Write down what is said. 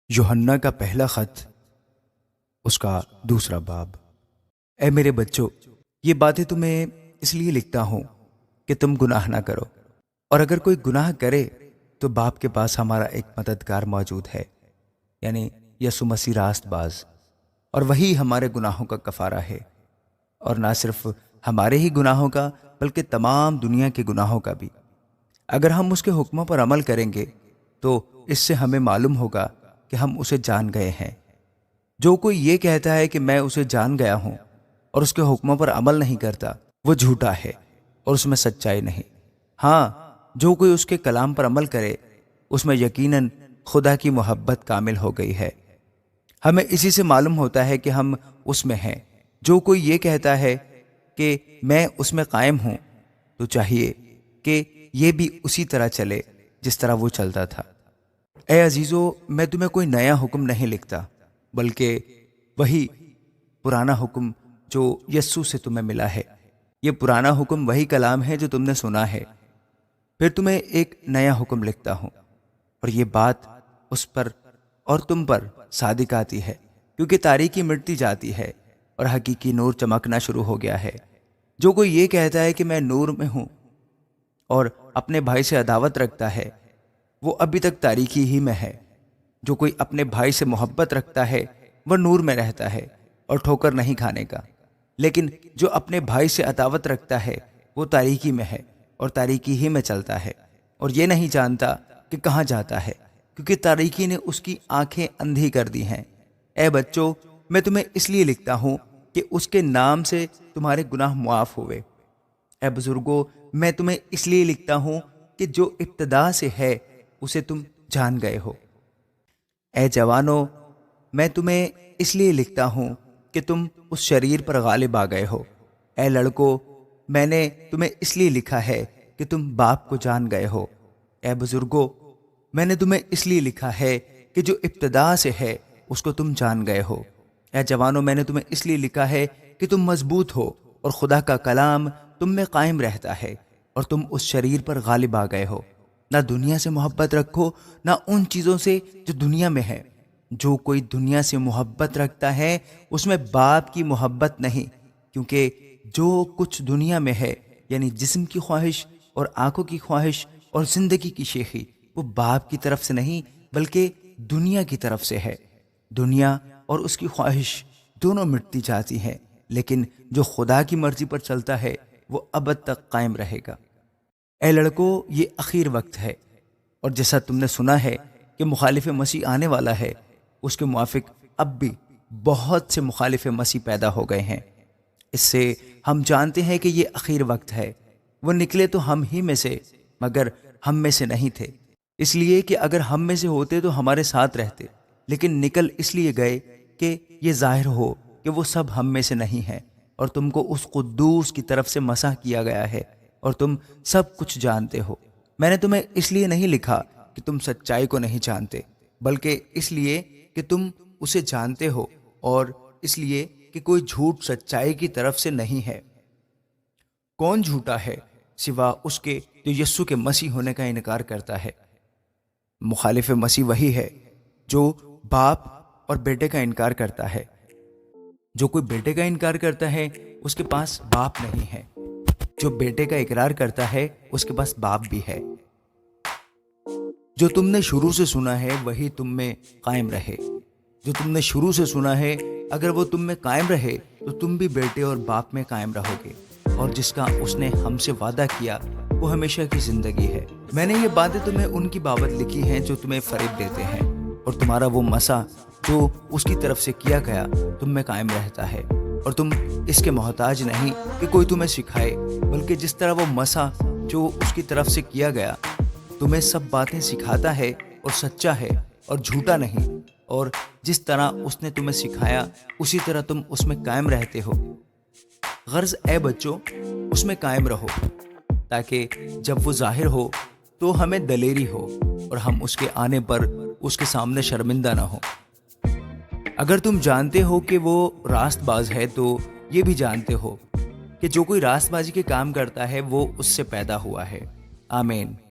یوحنا کا پہلا خط، اس کا دوسرا باب۔ اے میرے بچوں، یہ باتیں تمہیں اس لیے لکھتا ہوں کہ تم گناہ نہ کرو، اور اگر کوئی گناہ کرے تو باپ کے پاس ہمارا ایک مددگار موجود ہے، یعنی یسوع مسیح راست باز، اور وہی ہمارے گناہوں کا کفارہ ہے، اور نہ صرف ہمارے ہی گناہوں کا بلکہ تمام دنیا کے گناہوں کا بھی۔ اگر ہم اس کے حکموں پر عمل کریں گے تو اس سے ہمیں معلوم ہوگا کہ ہم اسے جان گئے ہیں۔ جو کوئی یہ کہتا ہے کہ میں اسے جان گیا ہوں اور اس کے حکموں پر عمل نہیں کرتا، وہ جھوٹا ہے اور اس میں سچائی نہیں۔ ہاں، جو کوئی اس کے کلام پر عمل کرے، اس میں یقیناً خدا کی محبت کامل ہو گئی ہے۔ ہمیں اسی سے معلوم ہوتا ہے کہ ہم اس میں ہیں۔ جو کوئی یہ کہتا ہے کہ میں اس میں قائم ہوں، تو چاہیے کہ یہ بھی اسی طرح چلے جس طرح وہ چلتا تھا۔ اے عزیزو، میں تمہیں کوئی نیا حکم نہیں لکھتا، بلکہ وہی پرانا حکم جو یسوع سے تمہیں ملا ہے۔ یہ پرانا حکم وہی کلام ہے جو تم نے سنا ہے۔ پھر تمہیں ایک نیا حکم لکھتا ہوں، اور یہ بات اس پر اور تم پر صادق آتی ہے، کیونکہ تاریکی مٹتی جاتی ہے اور حقیقی نور چمکنا شروع ہو گیا ہے۔ جو کوئی یہ کہتا ہے کہ میں نور میں ہوں اور اپنے بھائی سے عداوت رکھتا ہے، وہ ابھی تک تاریکی ہی میں ہے۔ جو کوئی اپنے بھائی سے محبت رکھتا ہے وہ نور میں رہتا ہے اور ٹھوکر نہیں کھانے کا، لیکن جو اپنے بھائی سے عداوت رکھتا ہے وہ تاریکی میں ہے اور تاریکی ہی میں چلتا ہے، اور یہ نہیں جانتا کہ کہاں جاتا ہے، کیونکہ تاریکی نے اس کی آنکھیں اندھی کر دی ہیں۔ اے بچوں، میں تمہیں اس لیے لکھتا ہوں کہ اس کے نام سے تمہارے گناہ معاف ہوئے۔ اے بزرگوں، میں تمہیں اس لیے لکھتا ہوں کہ جو ابتدا سے ہے اسے تم جان گئے ہو۔ اے جوانوں، میں تمہیں اس لیے لکھتا ہوں کہ تم اس شریر پر غالب آ گئے ہو۔ اے لڑکوں، میں نے تمہیں اس لیے لکھا ہے کہ تم باپ کو جان گئے ہو۔ اے بزرگوں، میں نے تمہیں اس لیے لکھا ہے کہ جو ابتدا سے ہے اس کو تم جان گئے ہو۔ اے جوانوں، میں نے تمہیں اس لیے لکھا ہے کہ تم مضبوط ہو اور خدا کا کلام تم میں قائم رہتا ہے، اور تم اس شریر پر غالب آ گئے ہو۔ نہ دنیا سے محبت رکھو، نہ ان چیزوں سے جو دنیا میں ہے۔ جو کوئی دنیا سے محبت رکھتا ہے اس میں باپ کی محبت نہیں، کیونکہ جو کچھ دنیا میں ہے، یعنی جسم کی خواہش اور آنکھوں کی خواہش اور زندگی کی شیخی، وہ باپ کی طرف سے نہیں بلکہ دنیا کی طرف سے ہے۔ دنیا اور اس کی خواہش دونوں مٹتی جاتی ہیں، لیکن جو خدا کی مرضی پر چلتا ہے وہ ابد تک قائم رہے گا۔ اے لڑکوں، یہ اخیر وقت ہے، اور جیسا تم نے سنا ہے کہ مخالف مسیح آنے والا ہے، اس کے موافق اب بھی بہت سے مخالف مسیح پیدا ہو گئے ہیں۔ اس سے ہم جانتے ہیں کہ یہ اخیر وقت ہے۔ وہ نکلے تو ہم ہی میں سے، مگر ہم میں سے نہیں تھے، اس لیے کہ اگر ہم میں سے ہوتے تو ہمارے ساتھ رہتے، لیکن نکل اس لیے گئے کہ یہ ظاہر ہو کہ وہ سب ہم میں سے نہیں ہیں، اور تم کو اس قدوس کی طرف سے مسح کیا گیا ہے، اور تم سب کچھ جانتے ہو۔ میں نے تمہیں اس لیے نہیں لکھا کہ تم سچائی کو نہیں جانتے، بلکہ اس لیے کہ تم اسے جانتے ہو، اور اس لیے کہ کوئی جھوٹ سچائی کی طرف سے نہیں ہے۔ کون جھوٹا ہے سوا اس کے جو یسوع کے مسیح ہونے کا انکار کرتا ہے؟ مخالف مسیح وہی ہے جو باپ اور بیٹے کا انکار کرتا ہے۔ جو کوئی بیٹے کا انکار کرتا ہے اس کے پاس باپ نہیں ہے۔ جو بیٹے کا اقرار کرتا ہے اس کے پاس باپ بھی ہے۔ جو تم نے شروع سے سنا ہے وہی تم میں قائم رہے۔ جو تم نے شروع سے سنا ہے اگر وہ تم میں قائم رہے تو تم بھی بیٹے اور باپ میں قائم رہو گے، اور جس کا اس نے ہم سے وعدہ کیا وہ ہمیشہ کی زندگی ہے۔ میں نے یہ باتیں تمہیں ان کی بابت لکھی ہیں جو تمہیں فریب دیتے ہیں، اور تمہارا وہ مسح جو اس کی طرف سے کیا گیا تم میں قائم رہتا ہے، اور تم اس کے محتاج نہیں کہ کوئی تمہیں سکھائے، بلکہ جس طرح وہ مسح جو اس کی طرف سے کیا گیا تمہیں سب باتیں سکھاتا ہے اور سچا ہے اور جھوٹا نہیں، اور جس طرح اس نے تمہیں سکھایا اسی طرح تم اس میں قائم رہتے ہو۔ غرض اے بچوں، اس میں قائم رہو، تاکہ جب وہ ظاہر ہو تو ہمیں دلیری ہو اور ہم اس کے آنے پر اس کے سامنے شرمندہ نہ ہو۔ اگر تم جانتے ہو کہ وہ راست باز ہے تو یہ بھی جانتے ہو کہ جو کوئی راست بازی کے کام کرتا ہے وہ اس سے پیدا ہوا ہے۔ آمین۔